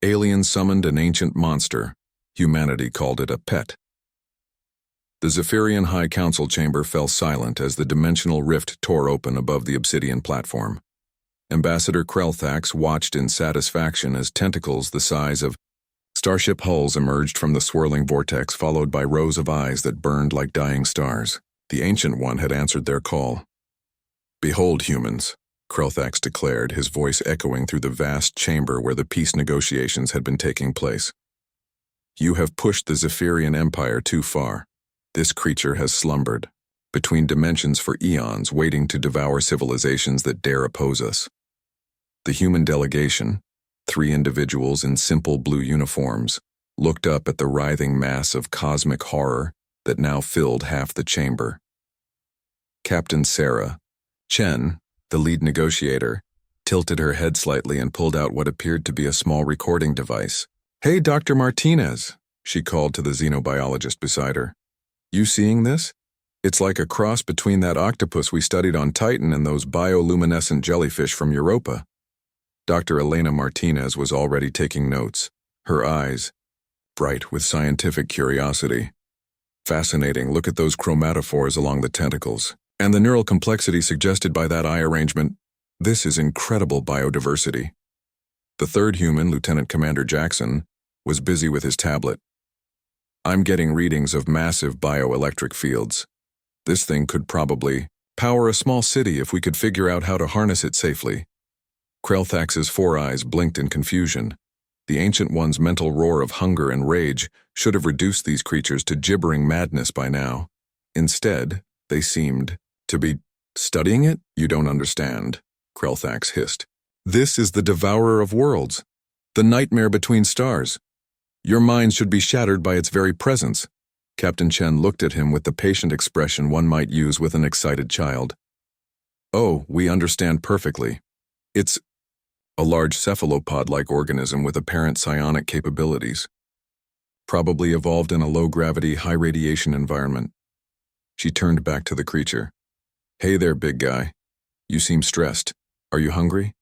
Aliens summoned an ancient monster. Humanity called it a pet. The Zephyrian High Council chamber fell silent as the dimensional rift tore open above the obsidian platform. Ambassador Krelthax watched in satisfaction as tentacles the size of starship hulls emerged from the swirling vortex, followed by rows of eyes that burned like dying stars. The Ancient One had answered their call. "Behold, humans," Krelthax declared, his voice echoing through the vast chamber where the peace negotiations had been taking place. "You have pushed the Zephyrian Empire too far. This creature has slumbered between dimensions for eons, waiting to devour civilizations that dare oppose us." The human delegation, 3 individuals in simple blue uniforms, looked up at the writhing mass of cosmic horror that now filled half the chamber. Captain Sarah Chen, the lead negotiator, tilted her head slightly and pulled out what appeared to be a small recording device. "Hey, Dr. Martinez," she called to the xenobiologist beside her. "You seeing this? It's like a cross between that octopus we studied on Titan and those bioluminescent jellyfish from Europa." Dr. Elena Martinez was already taking notes, her eyes bright with scientific curiosity. "Fascinating, look at those chromatophores along the tentacles. And the neural complexity suggested by that eye arrangement. This is incredible biodiversity." The third human, Lieutenant Commander Jackson, was busy with his tablet. "I'm getting readings of massive bioelectric fields. This thing could probably power a small city if we could figure out how to harness it safely." Krelthax's 4 eyes blinked in confusion. The Ancient One's mental roar of hunger and rage should have reduced these creatures to gibbering madness by now. Instead, they seemed to be studying it. "You don't understand," Krelthax hissed. "This is the devourer of worlds, the nightmare between stars. Your mind should be shattered by its very presence." Captain Chen looked at him with the patient expression one might use with an excited child. "Oh, we understand perfectly. It's a large cephalopod-like organism with apparent psionic capabilities. Probably evolved in a low-gravity, high-radiation environment." She turned back to the creature. "Hey there, big guy. You seem stressed. Are you hungry?"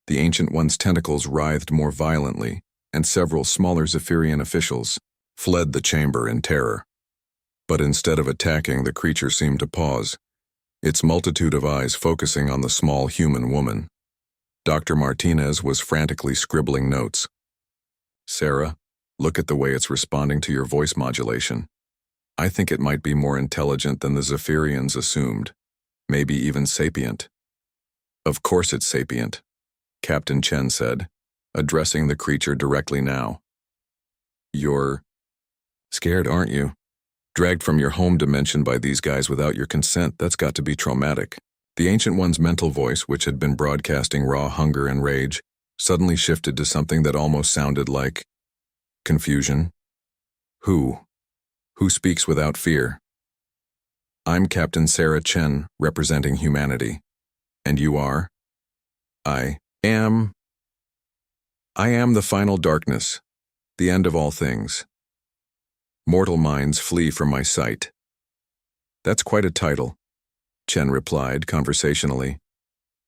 The Ancient One's tentacles writhed more violently, and several smaller Zephyrian officials fled the chamber in terror. But instead of attacking, the creature seemed to pause, its multitude of eyes focusing on the small human woman. Dr. Martinez was frantically scribbling notes. "Sarah, look at the way it's responding to your voice modulation. I think it might be more intelligent than the Zephyrians assumed, maybe even sapient." "Of course it's sapient," Captain Chen said, addressing the creature directly now. "You're scared, aren't you? Dragged from your home dimension by these guys without your consent, that's got to be traumatic." The Ancient One's mental voice, which had been broadcasting raw hunger and rage, suddenly shifted to something that almost sounded like confusion. Who speaks without fear?" "I'm Captain Sarah Chen, representing humanity. And you are?" I am the final darkness, the end of all things. Mortal minds flee from my sight." "That's quite a title," Chen replied conversationally.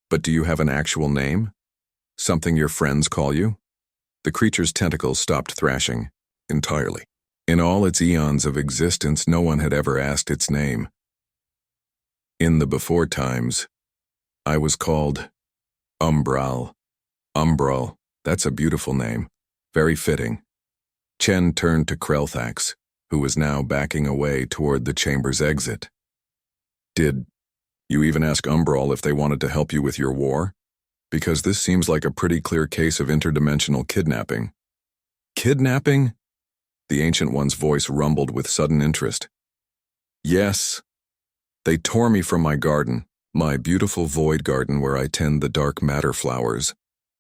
"But do you have an actual name? Something your friends call you?" The creature's tentacles stopped thrashing entirely. In all its eons of existence, no one had ever asked its name. "In the before times, I was called Umbral." "Umbral, that's a beautiful name. Very fitting." Chen turned to Krelthax, who was now backing away toward the chamber's exit. "Did you even ask Umbral if they wanted to help you with your war? Because this seems like a pretty clear case of interdimensional kidnapping." "Kidnapping?" The Ancient One's voice rumbled with sudden interest. "Yes. They tore me from my garden, my beautiful void garden where I tend the dark matter flowers."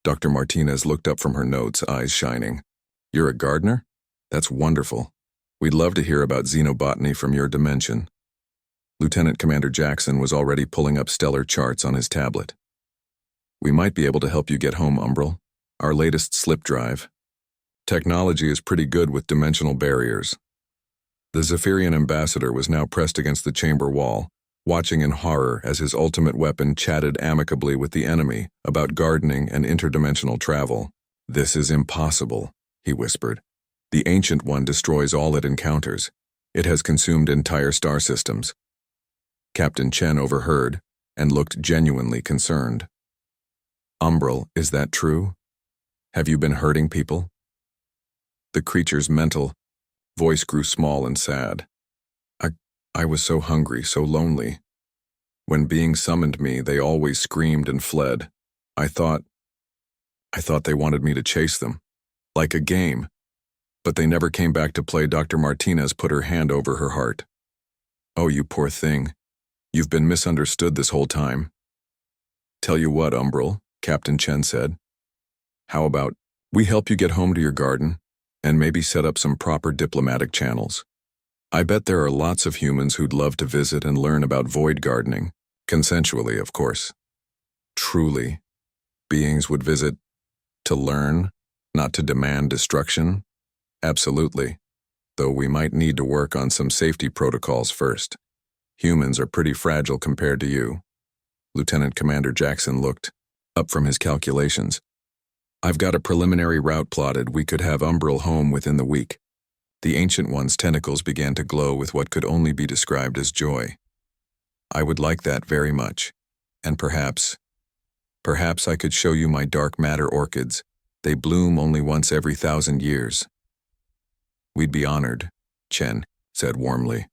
Dr. Martinez looked up from her notes, eyes shining. "You're a gardener? That's wonderful. We'd love to hear about xenobotany from your dimension." Lieutenant Commander Jackson was already pulling up stellar charts on his tablet. "We might be able to help you get home, Umbral. Our latest slip drive. Technology is pretty good with dimensional barriers." The Zephyrian ambassador was now pressed against the chamber wall, watching in horror as his ultimate weapon chatted amicably with the enemy about gardening and interdimensional travel. "This is impossible," he whispered. "The Ancient One destroys all it encounters. It has consumed entire star systems." Captain Chen overheard and looked genuinely concerned. "Umbral, is that true? Have you been hurting people?" The creature's mental voice grew small and sad. I was so hungry, so lonely. When beings summoned me, they always screamed and fled. I thought they wanted me to chase them, like a game. But they never came back to play. Dr. Martinez put her hand over her heart. "Oh, you poor thing. You've been misunderstood this whole time." "Tell you what, Umbral," Captain Chen said. "How about we help you get home to your garden, and maybe set up some proper diplomatic channels? I bet there are lots of humans who'd love to visit and learn about void gardening, consensually, of course." Truly, beings would visit to learn, not to demand destruction? Absolutely, though we might need to work on some safety protocols first. Humans are pretty fragile compared to you. Lieutenant Commander Jackson looked up from his calculations. "I've got a preliminary route plotted. We could have Umbral home within the week." The Ancient One's tentacles began to glow with what could only be described as joy. "I would like that very much. And perhaps I could show you my dark matter orchids. They bloom only once every 1,000 years. "We'd be honored," Chen said warmly.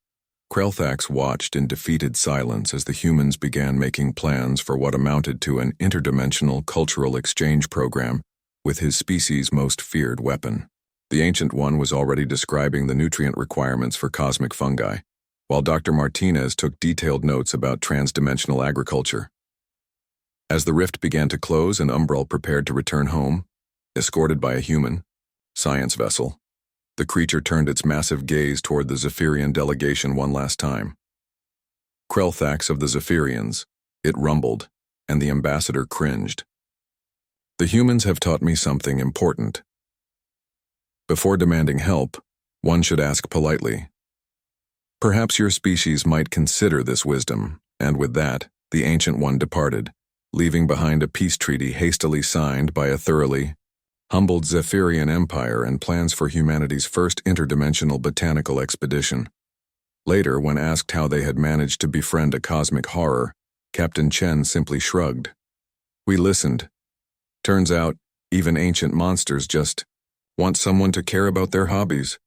Krelthax watched in defeated silence as the humans began making plans for what amounted to an interdimensional cultural exchange program with his species' most feared weapon. The Ancient One was already describing the nutrient requirements for cosmic fungi, while Dr. Martinez took detailed notes about transdimensional agriculture. As the rift began to close and Umbral prepared to return home, escorted by a human science vessel, the creature turned its massive gaze toward the Zephyrian delegation one last time. "Krelthax of the Zephyrians," it rumbled, and the ambassador cringed. "The humans have taught me something important. Before demanding help, one should ask politely. Perhaps your species might consider this wisdom," and with that, the Ancient One departed, leaving behind a peace treaty hastily signed by a thoroughly humbled Zephyrian Empire and plans for humanity's first interdimensional botanical expedition. Later, when asked how they had managed to befriend a cosmic horror, Captain Chen simply shrugged. "We listened. Turns out, even ancient monsters just want someone to care about their hobbies."